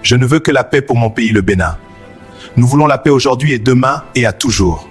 Je ne veux que la paix pour mon pays, le Bénin. Nous voulons la paix aujourd'hui et demain et à toujours.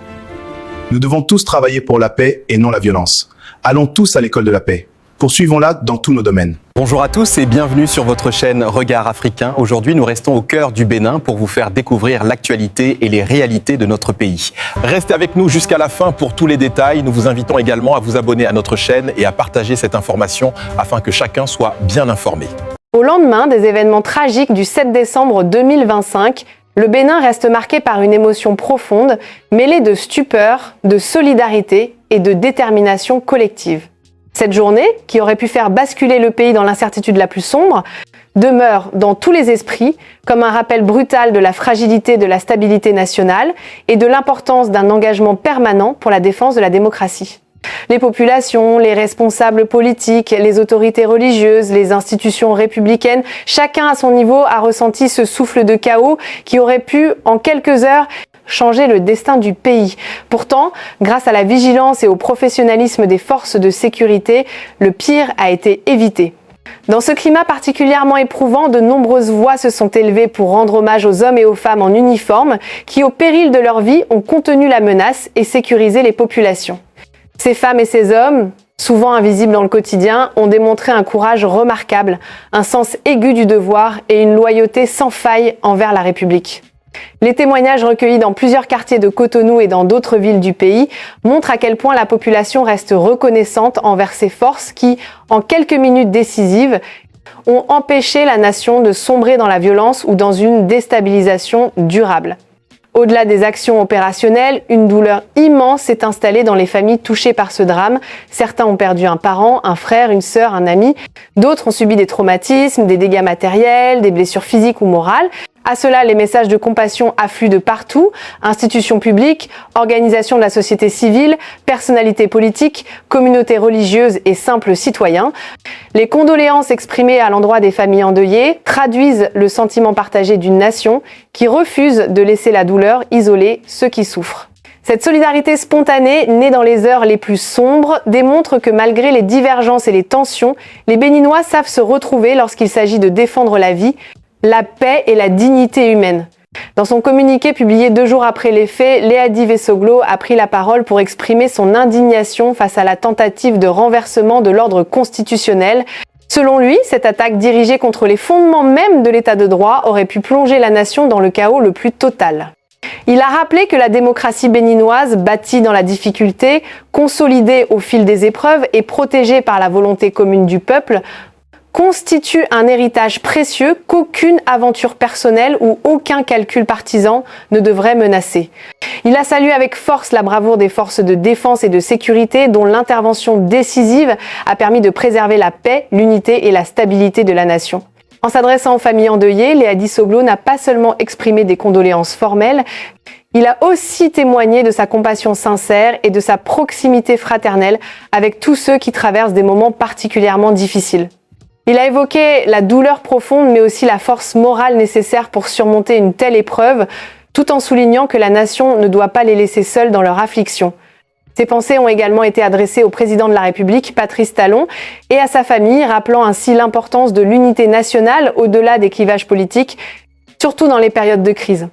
Nous devons tous travailler pour la paix et non la violence. Allons tous à l'école de la paix. Poursuivons-la dans tous nos domaines. Bonjour à tous et bienvenue sur votre chaîne Regard Africain. Aujourd'hui, nous restons au cœur du Bénin pour vous faire découvrir l'actualité et les réalités de notre pays. Restez avec nous jusqu'à la fin pour tous les détails. Nous vous invitons également à vous abonner à notre chaîne et à partager cette information afin que chacun soit bien informé. Au lendemain des événements tragiques du 7 décembre 2025, le Bénin reste marqué par une émotion profonde, mêlée de stupeur, de solidarité et de détermination collective. Cette journée, qui aurait pu faire basculer le pays dans l'incertitude la plus sombre, demeure dans tous les esprits comme un rappel brutal de la fragilité de la stabilité nationale et de l'importance d'un engagement permanent pour la défense de la démocratie. Les populations, les responsables politiques, les autorités religieuses, les institutions républicaines, chacun à son niveau a ressenti ce souffle de chaos qui aurait pu, en quelques heures, changer le destin du pays. Pourtant, grâce à la vigilance et au professionnalisme des forces de sécurité, le pire a été évité. Dans ce climat particulièrement éprouvant, de nombreuses voix se sont élevées pour rendre hommage aux hommes et aux femmes en uniforme qui, au péril de leur vie, ont contenu la menace et sécurisé les populations. Ces femmes et ces hommes, souvent invisibles dans le quotidien, ont démontré un courage remarquable, un sens aigu du devoir et une loyauté sans faille envers la République. Les témoignages recueillis dans plusieurs quartiers de Cotonou et dans d'autres villes du pays montrent à quel point la population reste reconnaissante envers ces forces qui, en quelques minutes décisives, ont empêché la nation de sombrer dans la violence ou dans une déstabilisation durable. Au-delà des actions opérationnelles, une douleur immense s'est installée dans les familles touchées par ce drame. Certains ont perdu un parent, un frère, une sœur, un ami. D'autres ont subi des traumatismes, des dégâts matériels, des blessures physiques ou morales. À cela, les messages de compassion affluent de partout, institutions publiques, organisations de la société civile, personnalités politiques, communautés religieuses et simples citoyens. Les condoléances exprimées à l'endroit des familles endeuillées traduisent le sentiment partagé d'une nation qui refuse de laisser la douleur isoler ceux qui souffrent. Cette solidarité spontanée, née dans les heures les plus sombres, démontre que malgré les divergences et les tensions, les Béninois savent se retrouver lorsqu'il s'agit de défendre la vie, la paix et la dignité humaine. Dans son communiqué publié 2 jours après les faits, Léadi Vessoglo a pris la parole pour exprimer son indignation face à la tentative de renversement de l'ordre constitutionnel. Selon lui, cette attaque dirigée contre les fondements même de l'état de droit aurait pu plonger la nation dans le chaos le plus total. Il a rappelé que la démocratie béninoise, bâtie dans la difficulté, consolidée au fil des épreuves et protégée par la volonté commune du peuple, constitue un héritage précieux qu'aucune aventure personnelle ou aucun calcul partisan ne devrait menacer. Il a salué avec force la bravoure des forces de défense et de sécurité dont l'intervention décisive a permis de préserver la paix, l'unité et la stabilité de la nation. En s'adressant aux familles endeuillées, Léadi Vessoglo n'a pas seulement exprimé des condoléances formelles, il a aussi témoigné de sa compassion sincère et de sa proximité fraternelle avec tous ceux qui traversent des moments particulièrement difficiles. Il a évoqué la douleur profonde, mais aussi la force morale nécessaire pour surmonter une telle épreuve, tout en soulignant que la nation ne doit pas les laisser seuls dans leur affliction. Ses pensées ont également été adressées au président de la République, Patrice Talon, et à sa famille, rappelant ainsi l'importance de l'unité nationale au-delà des clivages politiques, surtout dans les périodes de crise.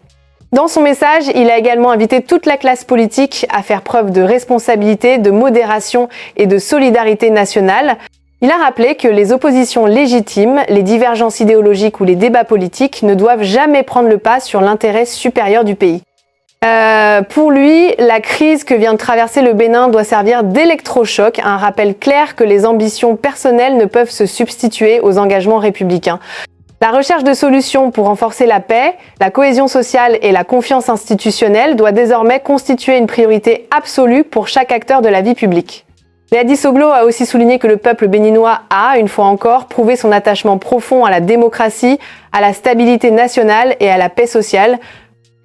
Dans son message, il a également invité toute la classe politique à faire preuve de responsabilité, de modération et de solidarité nationale. Il a rappelé que les oppositions légitimes, les divergences idéologiques ou les débats politiques ne doivent jamais prendre le pas sur l'intérêt supérieur du pays. Pour lui, la crise que vient de traverser le Bénin doit servir d'électrochoc, un rappel clair que les ambitions personnelles ne peuvent se substituer aux engagements républicains. La recherche de solutions pour renforcer la paix, la cohésion sociale et la confiance institutionnelle doit désormais constituer une priorité absolue pour chaque acteur de la vie publique. Léadi Vessoglo a aussi souligné que le peuple béninois a, une fois encore, prouvé son attachement profond à la démocratie, à la stabilité nationale et à la paix sociale.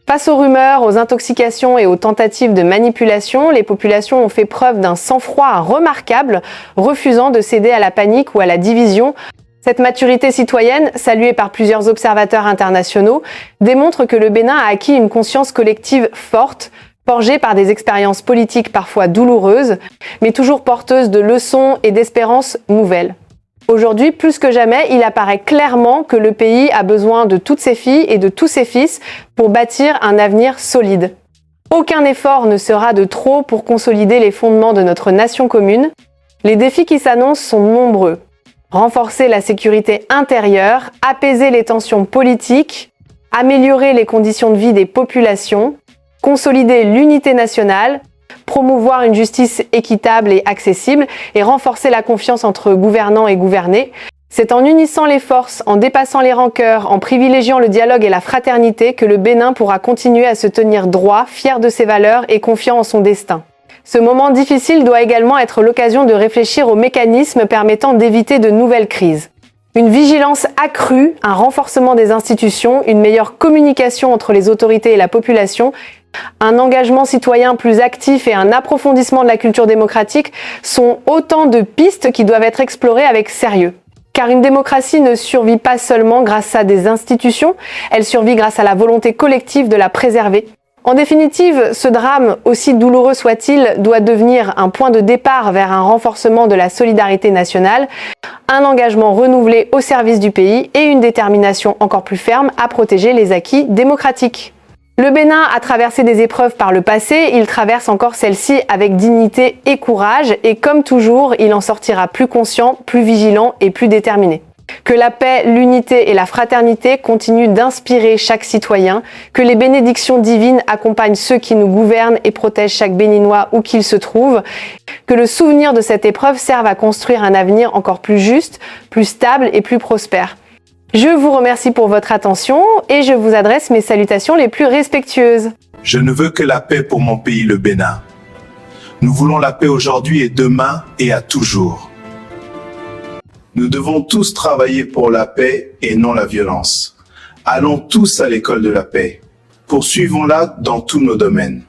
Face aux rumeurs, aux intoxications et aux tentatives de manipulation, les populations ont fait preuve d'un sang-froid remarquable, refusant de céder à la panique ou à la division. Cette maturité citoyenne, saluée par plusieurs observateurs internationaux, démontre que le Bénin a acquis une conscience collective forte, forgée par des expériences politiques parfois douloureuses, mais toujours porteuses de leçons et d'espérances nouvelles. Aujourd'hui, plus que jamais, il apparaît clairement que le pays a besoin de toutes ses filles et de tous ses fils pour bâtir un avenir solide. Aucun effort ne sera de trop pour consolider les fondements de notre nation commune. Les défis qui s'annoncent sont nombreux. Renforcer la sécurité intérieure, apaiser les tensions politiques, améliorer les conditions de vie des populations, consolider l'unité nationale, promouvoir une justice équitable et accessible et renforcer la confiance entre gouvernants et gouvernés. C'est en unissant les forces, en dépassant les rancœurs, en privilégiant le dialogue et la fraternité que le Bénin pourra continuer à se tenir droit, fier de ses valeurs et confiant en son destin. Ce moment difficile doit également être l'occasion de réfléchir aux mécanismes permettant d'éviter de nouvelles crises. Une vigilance accrue, un renforcement des institutions, une meilleure communication entre les autorités et la population, un engagement citoyen plus actif et un approfondissement de la culture démocratique sont autant de pistes qui doivent être explorées avec sérieux. Car une démocratie ne survit pas seulement grâce à des institutions, elle survit grâce à la volonté collective de la préserver. En définitive, ce drame, aussi douloureux soit-il, doit devenir un point de départ vers un renforcement de la solidarité nationale, un engagement renouvelé au service du pays et une détermination encore plus ferme à protéger les acquis démocratiques. Le Bénin a traversé des épreuves par le passé, il traverse encore celle-ci avec dignité et courage, et comme toujours, il en sortira plus conscient, plus vigilant et plus déterminé. Que la paix, l'unité et la fraternité continuent d'inspirer chaque citoyen, que les bénédictions divines accompagnent ceux qui nous gouvernent et protègent chaque Béninois où qu'il se trouve, que le souvenir de cette épreuve serve à construire un avenir encore plus juste, plus stable et plus prospère. Je vous remercie pour votre attention et je vous adresse mes salutations les plus respectueuses. Je ne veux que la paix pour mon pays, le Bénin. Nous voulons la paix aujourd'hui et demain et à toujours. Nous devons tous travailler pour la paix et non la violence. Allons tous à l'école de la paix. Poursuivons-la dans tous nos domaines.